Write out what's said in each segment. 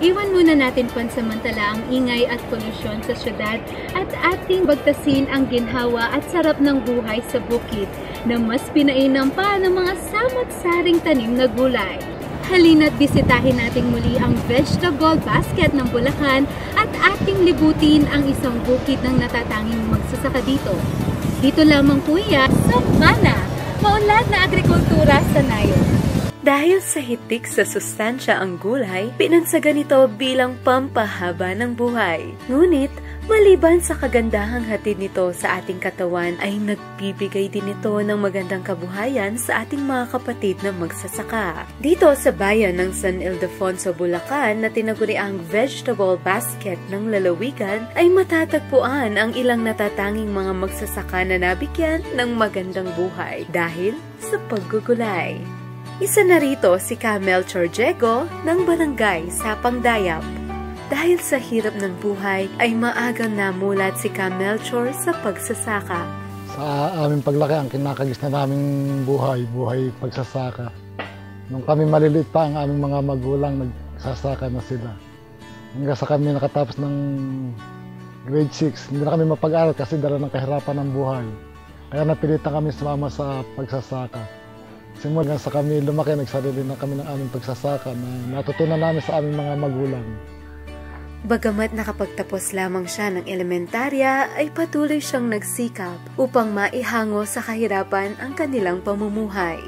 Iwan muna natin pansamantala ang ingay at polusyon sa syudad at ating bagtasin ang ginhawa at sarap ng buhay sa bukid na mas pinainam pa ng mga samot-saring tanim na gulay. Halina't bisitahin natin muli ang vegetable basket ng Bulacan at ating libutin ang isang bukid ng natatanging magsasaka dito. Dito lamang po yan sa Mana, maunlad na agrikultura sa Nayon. Dahil sa hitik sa sustansya ang gulay, pinansagan ito bilang pampahaba ng buhay. Ngunit, maliban sa kagandahang hatid nito sa ating katawan ay nagbibigay din ito ng magandang kabuhayan sa ating mga kapatid na magsasaka. Dito sa bayan ng San Ildefonso, Bulacan na tinaguriang vegetable basket ng lalawigan ay matatagpuan ang ilang natatanging mga magsasaka na nabigyan ng magandang buhay dahil sa paggugulay. Isa na rito si Melchor Diego ng Barangay Sapang Dayap. Dahil sa hirap ng buhay ay maagang namulat si Melchor sa pagsasaka. Sa aming paglaki ang kinakagis na naming buhay pagsasaka. Nung kami maliliit pa ang aming mga magulang nagsasaka na sila. Hanggang sa kami nakatapos ng grade 6, hindi na kami mapag-aral kasi dala ng kahirapan ng buhay. Kaya napilitan kami sumama sa pagsasaka. Simula sa kami lumaki, nagsarili na kami ng aming pagsasaka na natutunan namin sa aming mga magulang. Bagamat nakapagtapos lamang siya ng elementarya, ay patuloy siyang nagsikap upang maihango sa kahirapan ang kanilang pamumuhay.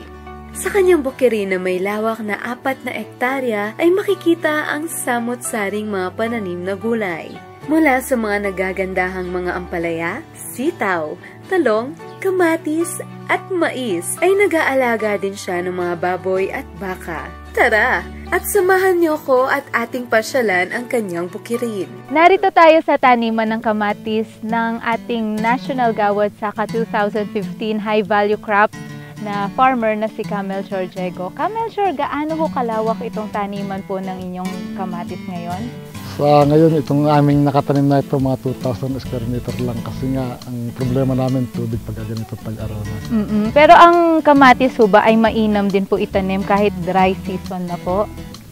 Sa kanyang bukirin na may lawak na 4 na ektarya ay makikita ang samot-saring mga pananim na gulay. Mula sa mga nagagandahang mga ampalaya, sitaw, talong, kamatis at mais ay nag-aalaga din siya ng mga baboy at baka. Tara! At samahan niyo ko at ating pasyalan ang kanyang bukirin. Narito tayo sa taniman ng kamatis ng ating National Gawad Saka 2015 High Value Crop na farmer na si Melchor Diego. Melchor, gaano ho kalawak itong taniman po ng inyong kamatis ngayon? Sa ngayon, itong aming nakatanim na ito, mga 2,000 square meter lang kasi nga ang problema namin tubig pag ganito tag-arawan. Pero ang kamatis ho ba ay mainam din po itanim kahit dry season na po?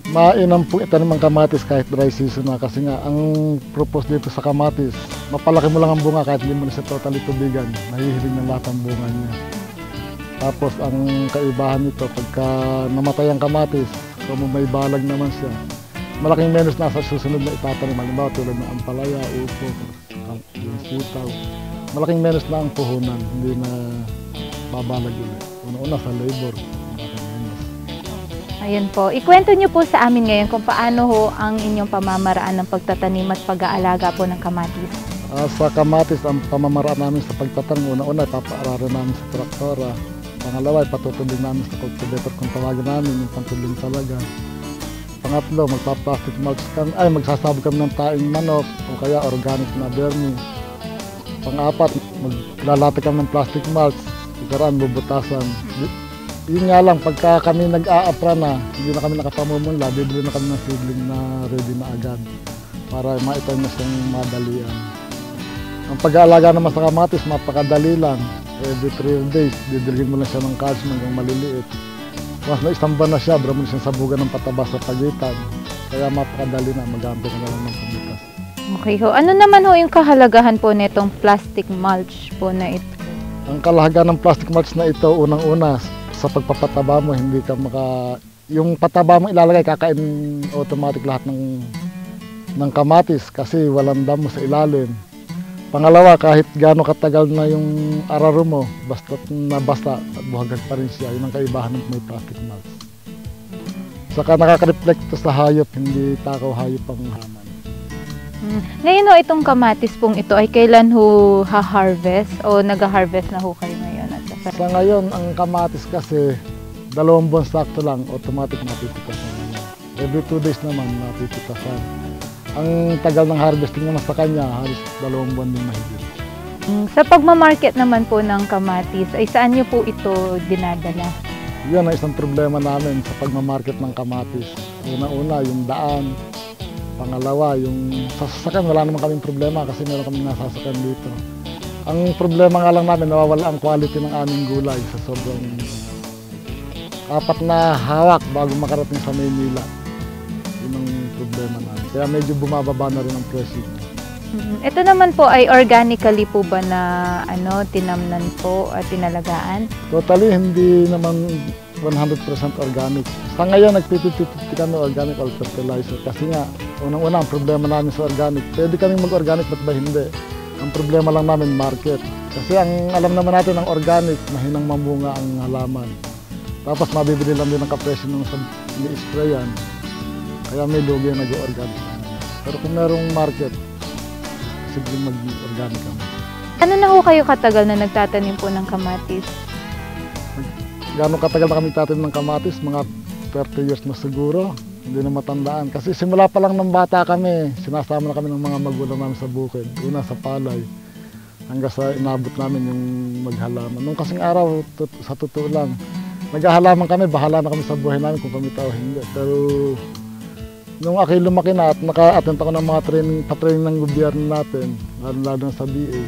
Mainam po itanim ang kamatis kahit dry season na kasi nga ang purpose dito sa kamatis, mapalaki mo lang ang bunga kahit hindi mo na siya totally tubigan, nahihiling ng lahat ang bunga niya. Tapos ang kaibahan nito, pagka namatay ang kamatis, kung may balag naman siya, malaking menos na sa susunod na itatanim. Halimbawa tulad ng ampalaya, upo, yung sitaw. Malaking menos na ang puhunan, hindi na babalag ulit. Una-una sa labor. Ayan po. Ikwento niyo po sa amin ngayon kung paano ho ang inyong pamamaraan ng pagtatanim at pag-aalaga po ng kamatis. Sa kamatis, ang pamamaraan namin sa pagtatanim, una-una papaararan namin sa traktora. Pangalawa, patutulong namin sa cultivator kung tawagin namin, yung pantulong talaga. Pangatlo, magpa-plastic mulch kami, magsasabog kami ng taing manok o kaya organic na vermi. Pang-apat, maglalati kami ng plastic mulch, ikaraan, bubutasan. Yun nga lang, pagka kami nag-aapra na, hindi na kami nakapamumula, bibili na kami ng seedling na ready na agad para maitanim na siyang madalian. Ang pag-aalaga naman sa kamatis, mapakadali lang. Every 3 days, didilgin mo lang siya ng calcium hanggang maliliit. Mas na isang buwan na siya, bro mo siyang sabugan ng pataba sa pagitan. Kaya mapakadali na, magamit na lang ng pagitas. Okay ho. Ano naman ho yung kahalagahan po nitong plastic mulch po na ito? Ang kahalagahan ng plastic mulch na ito, unang-una, sa pagpapataba mo, hindi ka yung pataba mo ilalagay, kakain automatic lahat ng kamatis kasi walang damo sa ilalim. Pangalawa, kahit gaano katagal na yung araro mo, basta nabasa at buhagan pa rin siya. Yun ang kaibahan ng may plastic mulch. Saka nakaka-reflect sa hayop, hindi takaw hayop ang haman. Ngayon ho, itong kamatis pong ito ay kailan ho ha-harvest o nag-harvest na ho kayo ngayon? Sa ngayon, ang kamatis kasi 2 buwan sakto lang, automatic napipitasan. Every 2 days naman napipitasan. Ang tagal ng harvesting naman sa kanya, halos 2 buwan din mahigit. Sa pagmamarket naman po ng kamatis, ay saan niyo po ito dinadala? Yan ang isang problema namin sa pagmamarket ng kamatis. Una-una, yung daan. Pangalawa, yung sasakyan, wala naman kaming problema kasi meron kaming nasasakyan dito. Ang problema nga lang namin, nawawala ang quality ng aming gulay sa sobrang 4 na hawak bago makarating sa Maynila. Yun ang problema namin. Kaya medyo bumababa na rin ang presyo. Ito naman po ay organically po ba na tinamnan po at tinalagaan? Totally, hindi naman 100% organic. Sa ngayon, nagpipit-pipit kami organic or fertilizer. Kasi nga, unang-una, ang problema namin sa organic, pwede kaming mag-organic, ba't ba hindi? Ang problema lang namin, market. Kasi ang alam naman natin, ang organic, mahinang mamunga ang halaman. Tapos mabibili lang din ang kapresyo nung ni-sprayan. Kaya may lugi na nag-organic. Pero kung merong market, siguro mag-organic kami. Ano na ho kayo katagal na nagtatanim po ng kamatis? Gano'ng katagal na kami nagtatanim ng kamatis? Mga 30 years na siguro. Hindi na matandaan. Kasi simula pa lang ng bata kami, sinasama na kami ng mga magulang namin sa bukid. Una sa palay. Hanggang sa inabot namin yung maghalaman. Nung kasing araw, sa totoo lang, naghahalaman kami, bahala na kami sa buhay namin kung kami tao hindi. Pero nung ako'y lumaki na at naka-attend ako ng mga training ng gobyerno natin, lalo na sa BA,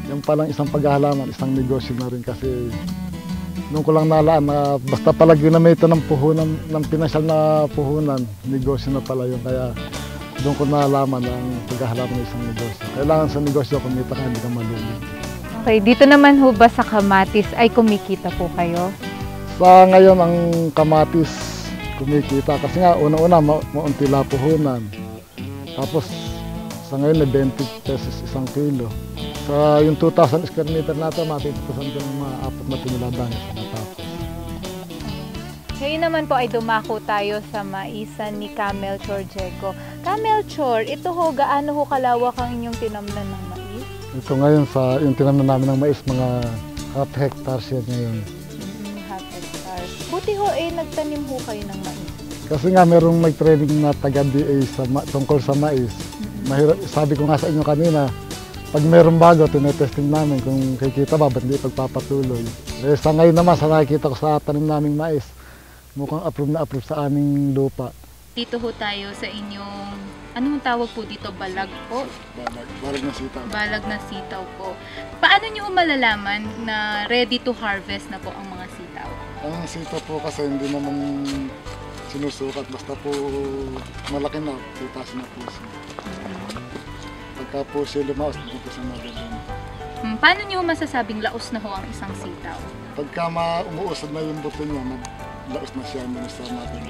yung palang isang paghahalaman, isang negosyo na rin kasi nung ko lang nalaan na basta pala ginamit ito ng puhunan, ng pinasyal na puhunan, negosyo na pala yun. Kaya doon ko nalaman ang paghahalaman ng isang negosyo. Kailangan sa negosyo, kumita ka, hindi ka malugi. Okay, dito naman ho ba sa kamatis ay kumikita po kayo? Sa ngayon, ang kamatis, kumikita kasi nga una-una maunti la puhunan. Tapos sa ngayon na 20 pesos isang kilo. Sa yung 2,000 square meter natin, matipusan ko ng mga 4 na tiniladang sa matapos. Ngayon naman po ay dumako tayo sa maisan ni Camel Chor Diego. Camel Chor, ito ho, gaano ho kalawak ang inyong tinamnan ng mais? Ito ngayon sa yung tinamnan namin ng mais, mga half hectares yan ngayon. Half hectares. Buti ho nagtanim ho kayo ng mais. Kasi nga merong may training na taga-DA tungkol sa mais. Mahirap, sabi ko nga sa inyo kanina, pag merong bago, tinetesting namin kung kikita ba, ba't hindi pagpapatuloy. Eh, sa ngayon naman, sa nakikita ko sa tanim naming mais, mukhang approve sa aming lupa. Dito ho tayo sa inyong, anong tawag po dito? Balag po? Balag na sitaw. Balag na sitaw po. Paano nyo malalaman na ready to harvest na po ang mga sitaw? Ang sitaw po kasi hindi naman sinusukat, basta po malaki na, titaas na po siya. Pagka po siya lumaos, dito po siya magaling. Paano nyo masasabing laos na ho ang isang sitaw? Pagka umuusad na yung buto niya, laos na siya, minister natin.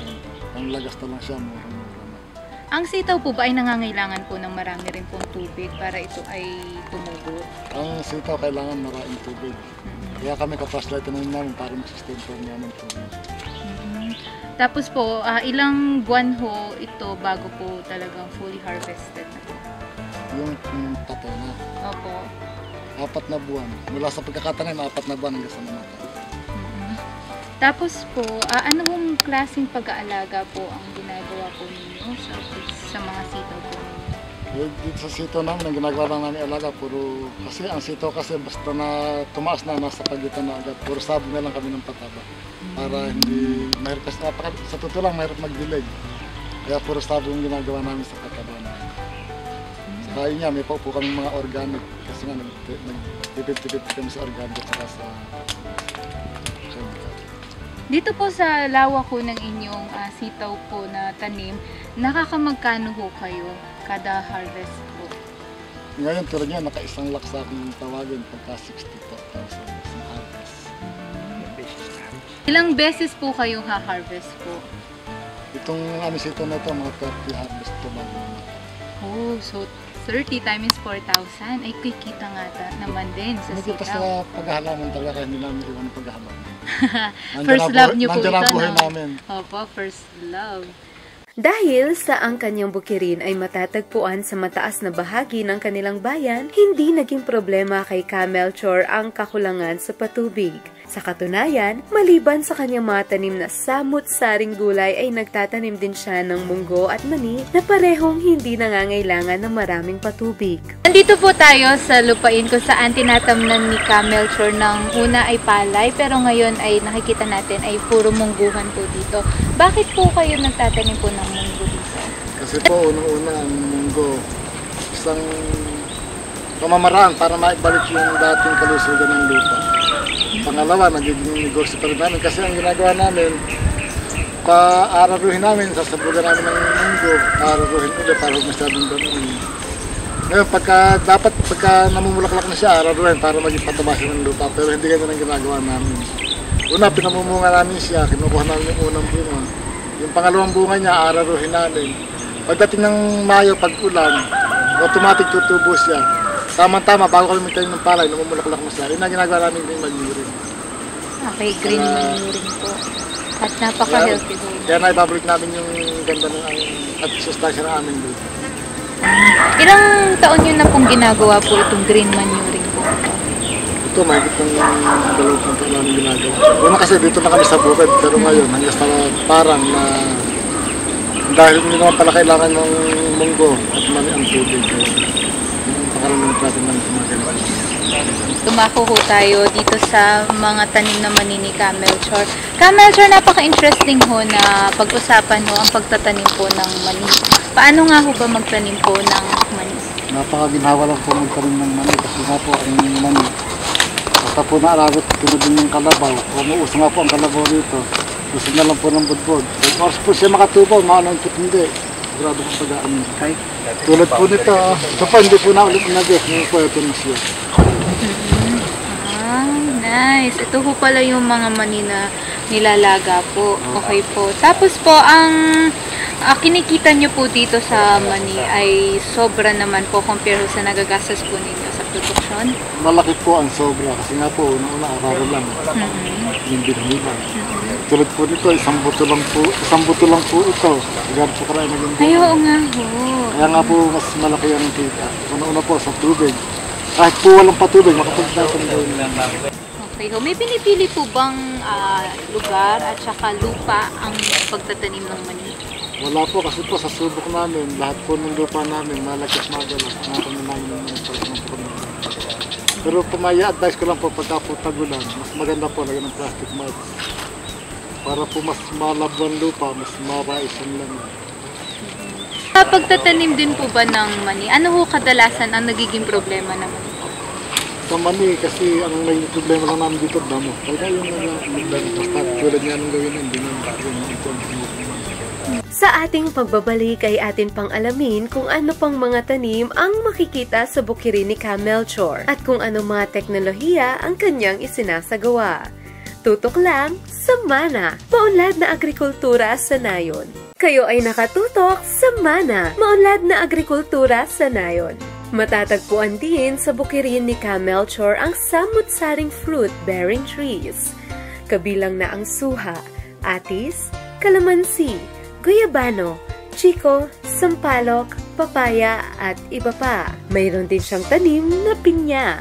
Ang lagas na lang siya, mura-mura na. Ang sitaw po ba ay nangangailangan po ng marami rin pong tubig para ito ay tumubo? Ang sitaw kailangan maraming tubig. Kaya kami ka-flashlight namin para mag-sustain po namin tubig. Tapos po, ilang buwan ho ito bago po talagang fully harvested na po? Yung tatay na. Opo. 4 na buwan. Mula sa pagkakatanim, 4 na buwan hanggang sa namatay. Tapos po, ano hong klaseng pag-aalaga po ang ginagawa po ninyo sa mga sitaw po ninyo? Dito sa sitaw namin, ang ginagawa lang namin alaga, kasi ang sitaw kasi basta na tumaas na, nasa pagitan na agad, puro sabog na lang kami ng pataba. Para hindi, mahirap kasi sa totoo lang, mahirap mag-delay. Kaya puro sabog yung ginagawa namin sa pataba namin. Sa kaya may po kami mga organic, kasi nga nagtipid-tipid kami sa organic at sa chemical. Dito po sa lawak ko ng inyong sitaw po na tanim, nakakamagkano ho kayo kada harvest po? Ngayon tulad niya, naka-isang laksa akong tawagin pagka 62,000 sa harvest. Ilang beses po kayong ha-harvest po? Itong sitaw na ito, mga 30 harvest po bago naman. Oh, so 30 times 4,000 ay kikita nga naman din sa sitaw. Kita sa paghahalaman talaga, kaya hindi namin iwan ang paghahalaman. First love niyo po ito, nandiyan ang buhay no? namin. Opo, first love. Dahil sa ang kanyang bukirin ay matatagpuan sa mataas na bahagi ng kanilang bayan, hindi naging problema kay Camel Chor ang kakulangan sa patubig. Sa katunayan, maliban sa kanyang mga tanim na samut-saring gulay ay nagtatanim din siya ng munggo at mani na parehong hindi nangangailangan ng maraming patubig. Nandito po tayo sa lupain kung saan tinatamnan ni Camel Chor ng una ay palay pero ngayon ay nakikita natin ay puro mungguhan po dito. Bakit po kayo nagtatanim po ng munggo dito? Kasi po unang-una ang munggo, isang pamamaraan para maibalik yung dating kalusugan ng lupa. Pangalawa, nagiging negosyo pa rin namin kasi ang ginagawa namin, pa-araruhin namin, sasabugan namin ng munggo, araruhin ulit para masyadong ganun. Ngayon, pagka namumulaklak na siya, araruhin para maging pataba siya ng lupa, pero hindi ganyan ang ginagawa namin. Una, pinamumunga namin siya, kinukuha namin yung unang bunga. Yung pangalawang bunga niya, araruhin namin. Pagdating ng Mayo, pag-ulan, automatic tutubo siya. Tama-tama, bago kami magtanim ng palay, namumulaklak na siya. Yun ang ginagawa namin green manuring. Okay, green manuring po. At napaka-healthy po. Kaya naibabalik namin yung ganda ng at sustansya ng aming lupa. Ilang taon yun na pong ginagawa po itong green manuring po? Ito, mahigit ng 2 taon namin ginagawa. Una kasi dito na kami sa bukid, pero ngayon hanggang sa parang na dahil hindi naman pala kailangan ng munggo at mani ang tubig. Yung pakaramihan natin ng mga ganito. Tumako ho tayo dito sa mga tanim na mani ni Camelchor. Camelchor, napaka-interesting ho na pag-usapan ho ang pagtatanim po ng mani. Paano nga ho ba magtanim po ng mani? Napakaginhawa lang po magtanim ng mani kasi nga po ang mani. Basta po naarabot tulad din ng kalabaw. Umuuso nga po ang kalabaw dito. Gusto na lang po ng budbod. Oras po siya makatubaw, maanangkit hindi. Sigurado po pag-aan. Tulad po nito, ito po hindi po na ulit nag-get. Ngayon po ito na siya. Nice. Ito po pala yung mga mani na nilalaga po. Okay po. Tapos po, ang kinikita nyo po dito sa mani ay sobra naman po compare sa nagagastos po ninyo sa produksyon? Malaki po ang sobra kasi nga po, una araro lang. Yung binhilan. Tulad po nito, isang buto lang po ito. Agad po karami naging ay, oo nga ho. Kaya nga po, mas malaki ang kita. Una po sa tubig. Kahit po walang patubig, makapagtatang gawin lang. Okay ho. May pinipili po bang lugar at saka lupa ang pagtatanim ng mani? Wala po kasi po sa subok namin, lahat po ng lupa namin, malakit magalang. Nakakami namin ng pagkakas. Pero pumaya-advise ko lang po pagka po tagulan, mas maganda po lagyan ng plastic mats. Para po mas malabang lupa, mas mabaisan lang. Pagtatanim din po ba ng mani, ano ho kadalasan ang nagiging problema naman po? Sa mani kasi ang naging problema lang namin dito, damo. Kaya yung basta tulad nga nung gawin, hindi naman ito. Sa ating pagbabalik ay atin pang alamin kung ano pang mga tanim ang makikita sa bukirin ni Camelchor at kung ano mga teknolohiya ang kanyang isinasagawa. Tutok lang sa Mana, maunlad na agrikultura sa nayon. Kayo ay nakatutok sa Mana, maunlad na agrikultura sa nayon. Matatagpuan din sa bukirin ni Camelchor ang samut-saring fruit-bearing trees. Kabilang na ang suha, atis, kalamansi, guyabano, chiko, sampalok, papaya at iba pa. Mayroon din siyang tanim na pinya.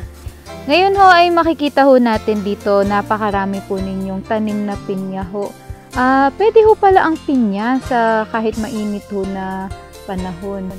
Ngayon ho ay makikita ho natin dito, napakarami po ninyong tanim na pinya ho. Pwede ho pala ang pinya sa kahit mainit ho na panahon.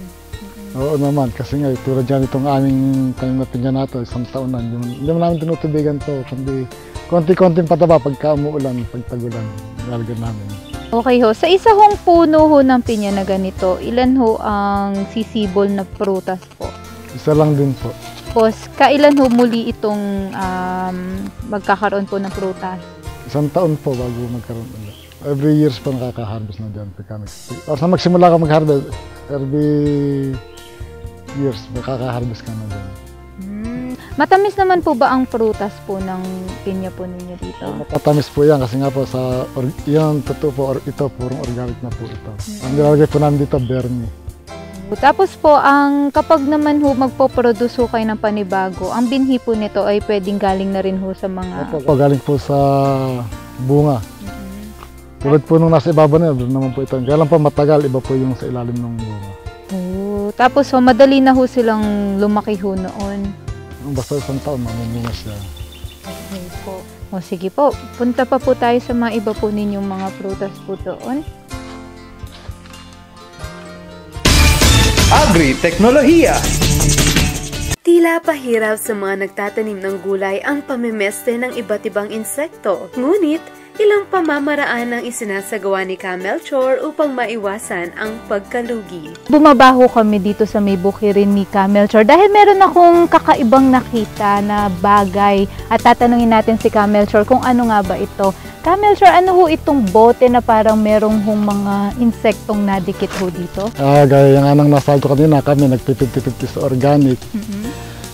Oo naman, kasi nga tulad dyan itong aming tanim na pinya nato, isang taon na. Hindi mo namin tinutubigan to, kundi konti-konting pataba pagka umuulan, pagtagulan, lalagyan namin. Okay ho, sa isa hong puno ho ng pinya na ganito, ilan ho ang sisibol na prutas po? Isa lang din po. Tapos, kailan ho muli itong magkakaroon po ng prutas? Isang taon po bago magkaroon ulit. Every years po nakaka-harvest na dyan. Or sa magsimula ka mag-harvest, every years makaka-harvest ka na dyan. Matamis naman po ba ang prutas po ng pinya po ninyo dito? Matamis po yan kasi nga po sa yung totoo po, ito purong organic na po ito. Ang nilalagay po namin dito, berni. Tapos po, kapag naman ho magpo-produce ho kayo ng panibago, ang binhi po nito ay pwedeng galing na rin ho sa mga... Opo, galing po sa bunga. Tulad po nung nasa ibabaw na yun, naman po ito. Kaya lang po matagal, iba po yung sa ilalim ng bunga. Tapos ho, madali na ho silang lumaki ho noon. Basta isang taon, mamumunga siya. Okay po. Sige po, punta pa po tayo sa mga iba po ninyong mga prutas po doon. Agri-teknolohiya. Tila pahirap sa mga nagtatanim ng gulay ang pamimeste ng iba't ibang insekto. Ngunit, ilang pamamaraan ang isinasagawa ni Camelchor upang maiwasan ang pagkalugi. Bumabaho kami dito sa may bukirin ni Camelchor dahil meron akong kakaibang nakita na bagay at tatanungin natin si Camelchor kung ano nga ba ito. Camel, ano ho itong bote na parang merong hong mga insektong nadikit ho dito? Gaya nga nang nasabi ko kanina, kami nagpipinti-pinti sa organic.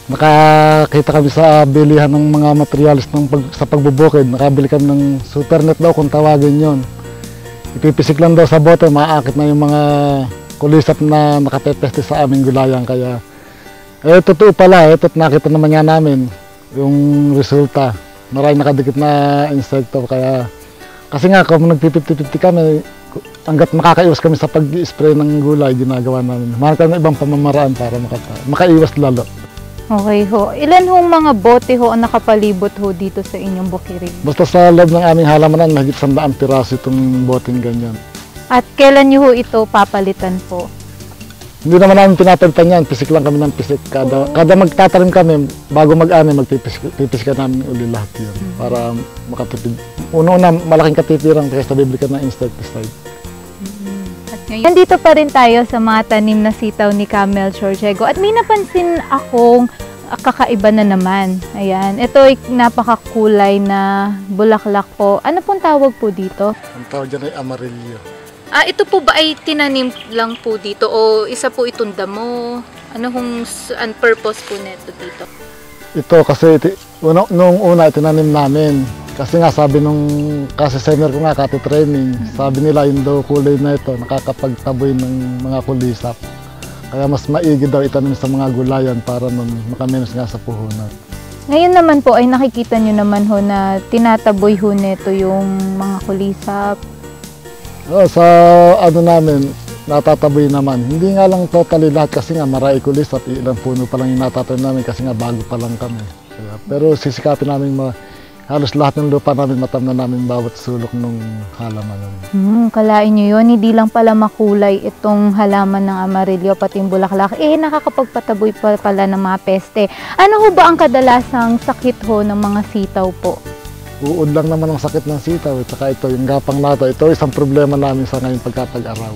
Nakakita kami sa bilihan ng mga materialis sa pagbubukid. Nakabili kami ng supernet daw kung tawagin yon. Ipipisik lang daw sa bote, maakit na yung mga kulisap na nakapepeste sa aming gulayan. Kaya, totoo pala, ito't nakita naman nga namin yung resulta. Maraming nakadikit na insekto. Kaya, kasi nga kung nagpipiti-piti kami, hanggat makakaiwas kami sa pag-spray ng gulay, ginagawa namin. Mahal kami ibang pamamaraan para makaiwas lalo. Okay ho. Ilan hong mga bote ho ang nakapalibot ho dito sa inyong bukirin? Basta sa loob ng aming halamanan, mahigit 100 piraso itong boteng ganyan. At kailan nyo ho ito papalitan po? Hindi naman namin pinapalitan yan, pisik lang kami ng pisik. Kada magtatanim kami, bago mag-ani, magpipisik namin uli lahat yun. Para makatipid. Una-una, malaking katitirang kaya bibili ka ng insecticide. At ngayon, nandito pa rin tayo sa mga tanim na sitaw ni Camel Chorchego. At may napansin akong kakaiba na naman. Ayan, ito ay napakakulay na bulaklak po. Ano pong tawag po dito? Ang tawag dyan ay amarillo. Ito po ba ay tinanim lang po dito o isa po itong damo? Ano hong purpose po nito dito? Ito kasi nung una itinanim namin. Kasi nga sabi kasi seminar ko nga training, sabi nila yung daw kulay na ito nakakapagtaboy ng mga kulisap. Kaya mas maigi daw itanim sa mga gulayan para makamenos nga sa puhunan. Ngayon naman po ay nakikita nyo naman ho na tinataboy ho nito yung mga kulisap. Sa namin, natataboy naman. Hindi nga lang totally lahat kasi nga maray kulisap, ilang puno pa lang yung natataboy namin kasi nga bago pa lang kami. Pero sisikapin namin halos lahat ng lupa namin matamnan namin bawat sulok ng halaman. Kalain nyo yun, hindi lang pala makulay itong halaman ng amarillo pati yung bulaklak. Nakakapagpataboy pa pala ng mga peste. Ano ho ba ang kadalasang sakit ho ng mga sitaw po? Uod lang naman ang sakit ng sitaw. At ito, yung gapang lato. Ito isang problema namin sa ngayon pagkatag-araw.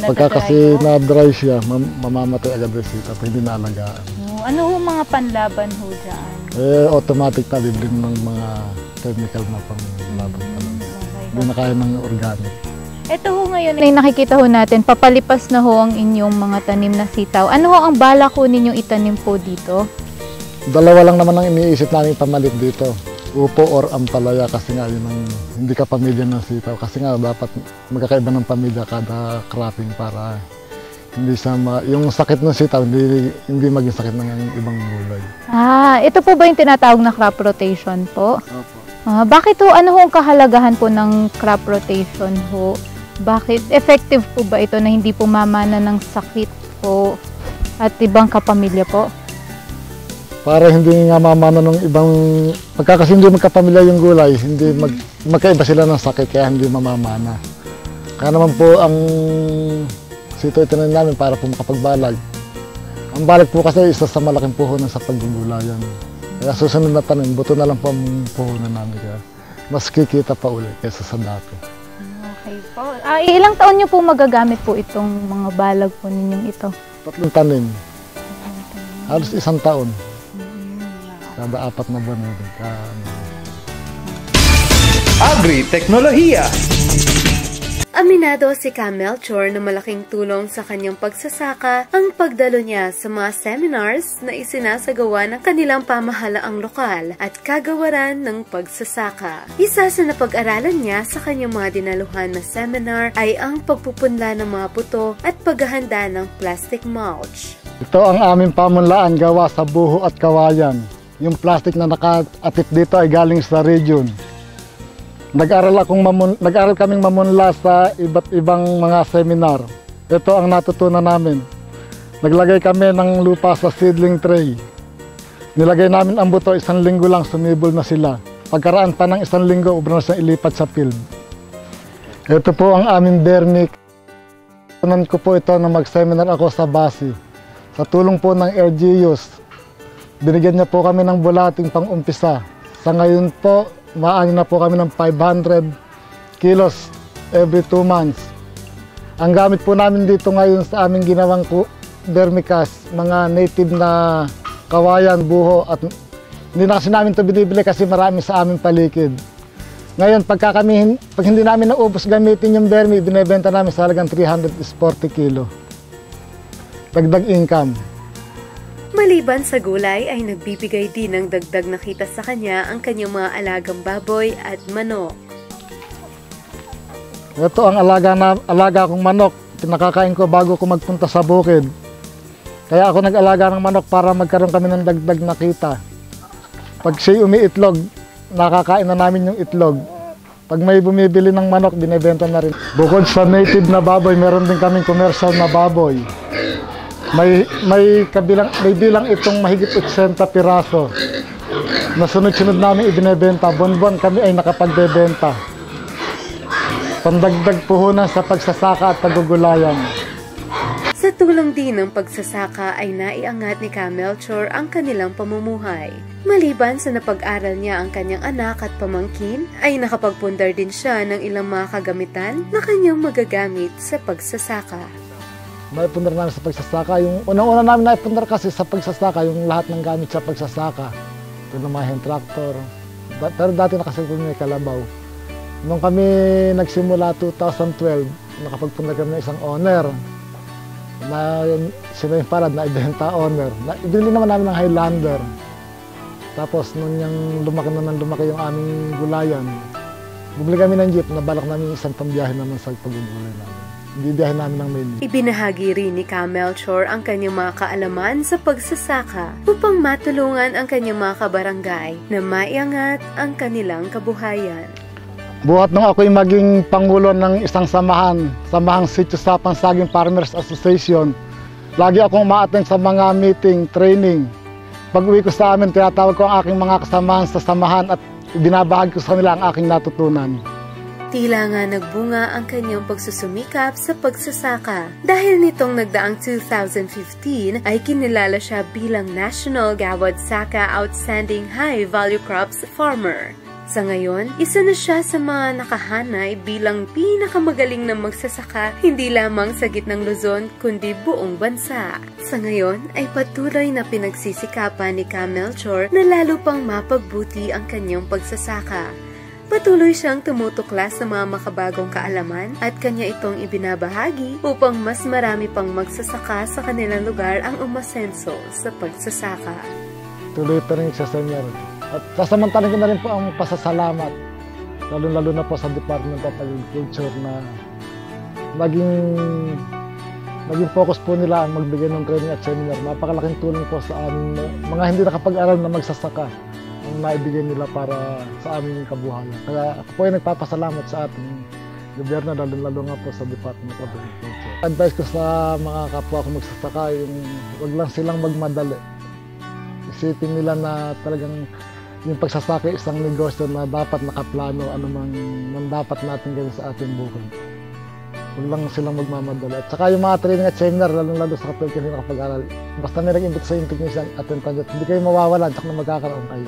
Pagka kasi na-dry siya, mamamatay agad yung sitaw pag hindi naalagaan. Ano ho mga panlaban ho dyan? Automatic na bibili ng mga chemical na panglaban pa lang. Hindi na kaya ng organic. Ito ho ngayon ay nakikita ho natin, papalipas na ho ang inyong mga tanim na sitaw. Ano ho ang balak ho ninyong itanim po dito? Dalawa lang naman ang iniisip namin pamalit dito. Upo or ampalaya kasi nga yun ang hindi ka pamilya ng sitaw. Kasi nga dapat magkakaiba ng pamilya kada cropping para hindi yung sakit ng sitaw hindi maging sakit ng ibang gulay. Ito po ba yung tinatawag na crop rotation po? Opo. Bakit ho, ano ho ang kahalagahan po ng crop rotation ho? Bakit effective po ba ito na hindi po mamana ng sakit po at ibang kapamilya po? Para hindi nga mamana ng ibang, kasi hindi magkapamilya yung gulay, hindi magkaiba sila ng sakit kaya hindi mamamana. Kaya naman po ang sitaw itinanim namin para po makapagbalag. Ang balag po kasi isa sa malaking puhunan sa paggugulayan. Kaya susunod na tanim, buto na lang po ang puhunan namin. Kaya mas kikita pa ulit kaysa sa dati. Okay po. Ilang taon nyo po magagamit po itong mga balag po ninyong ito? 3 tanim. Halos 1 taon. Kada 4 na buwan. Agri-teknolohiya. Aminado si Camel Chor na malaking tulong sa kanyang pagsasaka ang pagdalo niya sa mga seminars na isinasagawa ng kanilang pamahalaang lokal at kagawaran ng pagsasaka. Isa sa napag-aralan niya sa kanyang mga dinaluhan na seminar ay ang pagpupunla ng mga puto at paghahanda ng plastic mulch. Ito ang aming pamunlaan gawa sa buho at kawayan. Yung plastic na naka-atip dito ay galing sa region. Nag-aral kaming mamunla sa iba't ibang mga seminar. Ito ang natutunan namin. Naglagay kami ng lupa sa seedling tray. Nilagay namin ang buto, 1 linggo lang sumibol na sila. Pagkaraan pa ng 1 linggo, ubra na siya ilipat sa field. Ito po ang aming vermic. Tunan ko po ito na mag-seminar ako sa Basi. Sa tulong po ng LGUs, binigyan niya po kami ng bulating pang-umpisa. Sa ngayon po, maani na po kami ng 500 kilos every 2 months. Ang gamit po namin dito ngayon sa aming ginawang vermicast, mga native na kawayan, buho, at hindi na kasi namin ito binibili kasi marami sa aming paligid. Ngayon, pag hindi namin naubos gamitin yung bermi, binibenta namin sa halagang 340 kilo. Dagdag income. Maliban sa gulay ay nagbibigay din ng dagdag na kita sa kanya ang kanyang mga alagang baboy at manok. Ito ang alaga kong manok. Pinakakain ko bago ko magpunta sa bukid. Kaya ako nag-alaga ng manok para magkaroon kami ng dagdag na kita. Pag siya umiitlog, nakakain na namin yung itlog. Pag may bumibili ng manok, binibenta na rin. Bukod sa native na baboy, meron din kaming commercial na baboy. May bilang itong mahigit 80 piraso. Nasunod-sunod namin ibinebenta. Buwan-buwan kami ay nakapagbebenta. Pandagdag puhunan sa pagsasaka at pagugulayan. Sa tulong din ng pagsasaka ay naiangat ni Ka Melchor ang kanilang pamumuhay. Maliban sa napag-aral niya ang kanyang anak at pamangkin, ay nakapagpundar din siya ng ilang mga kagamitan na kanyang magagamit sa pagsasaka. Naipundar namin sa pagsasaka. Yung unang-una namin naipundar kasi sa pagsasaka, yung lahat ng gamit sa pagsasaka. Ito na mga hand tractor. Pero dati nakasagot may kalabaw. Nung kami nagsimula 2012, nakapagpundar kami ng isang owner. Na sila yung palad na ibenta owner. Ibili naman namin ng Highlander. Tapos nung yung lumaki yung aming gulayan, bumili kami ng jeep na balak namin isang pambiyahe naman sa paggugulay namin. Bibiyahe namin ng menu. Ibinahagi rin ni Ka Melchor ang kanyang mga kaalaman sa pagsasaka upang matulungan ang kanyang mga kabarangay na maiangat ang kanilang kabuhayan. Buhat nung ako'y maging pangulo ng isang samahang Sitio Sapang Saging Farmers Association, lagi akong ma-attend sa mga meeting, training. Pag-uwi ko sa amin, tinatawag ko ang aking mga kasamahan sa samahan at binabahagi ko sa kanila ang aking natutunan. Tila nga nagbunga ang kanyang pagsusumikap sa pagsasaka. Dahil nitong nagdaang 2015 ay kinilala siya bilang National Gawad Saka Outstanding High Value Crops Farmer. Sa ngayon, isa na siya sa mga nakahanay bilang pinakamagaling na magsasaka hindi lamang sa gitnang Luzon kundi buong bansa. Sa ngayon ay patuloy na pinagsisikapan ni Ka Melchor na lalo pang mapagbuti ang kanyang pagsasaka. Patuloy siyang tumutuklas sa mga makabagong kaalaman at kanya itong ibinabahagi upang mas marami pang magsasaka sa kanilang lugar ang umasenso sa pagsasaka. Tuloy pa rin siya, Senyor. At sasamantalan ko na rin po ang pasasalamat, lalo-lalo na po sa Department of Agriculture na naging focus po nila ang magbigay ng training at seminar. Napakalaking tulong po sa amin, mga hindi nakapag-aral na magsasaka, ang naibigay nila para sa aming kabuhayan. Kaya ako po ay nagpapasalamat sa ating gobyerno, lalo-lalo nga po sa Department of Agriculture. Advice ko sa mga kapwa ko magsasaka, yung wag lang silang magmadali. Isipin nila na talagang yung pagsasaka isang negosyo na dapat nakaplano anumang dapat natin gawin sa ating buhay. Huwag lang silang magmamadali. At saka yung mga training at seminar, lalo sa kapag hindi nakapag-aral, basta may nag-input sa yung technician at hindi kayo mawawalan, tsaka na magkakaroon kayo.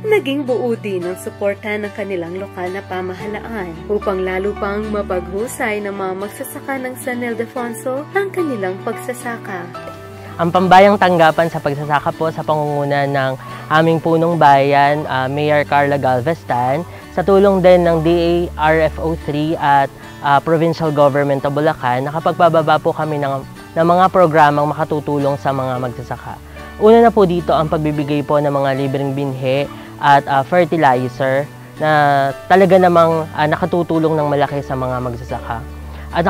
Naging buo din ang suporta ng kanilang lokal na pamahalaan upang lalo pang mapaghusay ng mga magsasaka ng San Ildefonso ang kanilang pagsasaka. Ang pambayang tanggapan sa pagsasaka po sa pangunguna ng aming punong bayan, Mayor Carla Galvestan, sa tulong din ng DARFO3 at Provincial Government of Bulacan, nakapagpababa po kami ng mga programang makatutulong sa mga magsasaka. Una na po dito ang pagbibigay po ng mga libreng binhe at fertilizer na talaga namang nakatutulong ng malaki sa mga magsasaka. At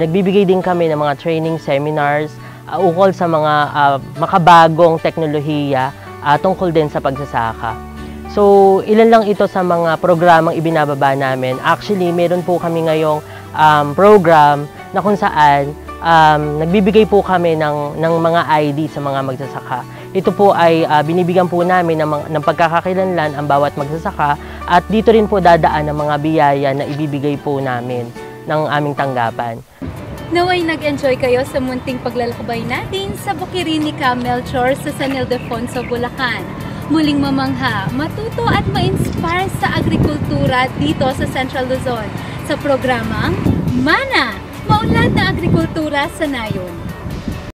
nagbibigay din kami ng mga training seminars ukol sa mga makabagong teknolohiya tungkol din sa pagsasaka. So, ilan lang ito sa mga programang ibinababa namin. Actually, meron po kami ngayong program na kung saan nagbibigay po kami ng mga ID sa mga magsasaka. Ito po ay binibigyan po namin ng pagkakakilanlan ang bawat magsasaka at dito rin po dadaan ang mga biyaya na ibibigay po namin ng aming tanggapan. Naway nag-enjoy kayo sa munting paglalakbay natin sa bukirin ni Ka Melchor sa San Ildefonso, Bulacan. Muling mamangha, matuto at ma-inspire sa agrikultura dito sa Central Luzon sa programang Mana! Maunlad na agrikultura sa Nayon.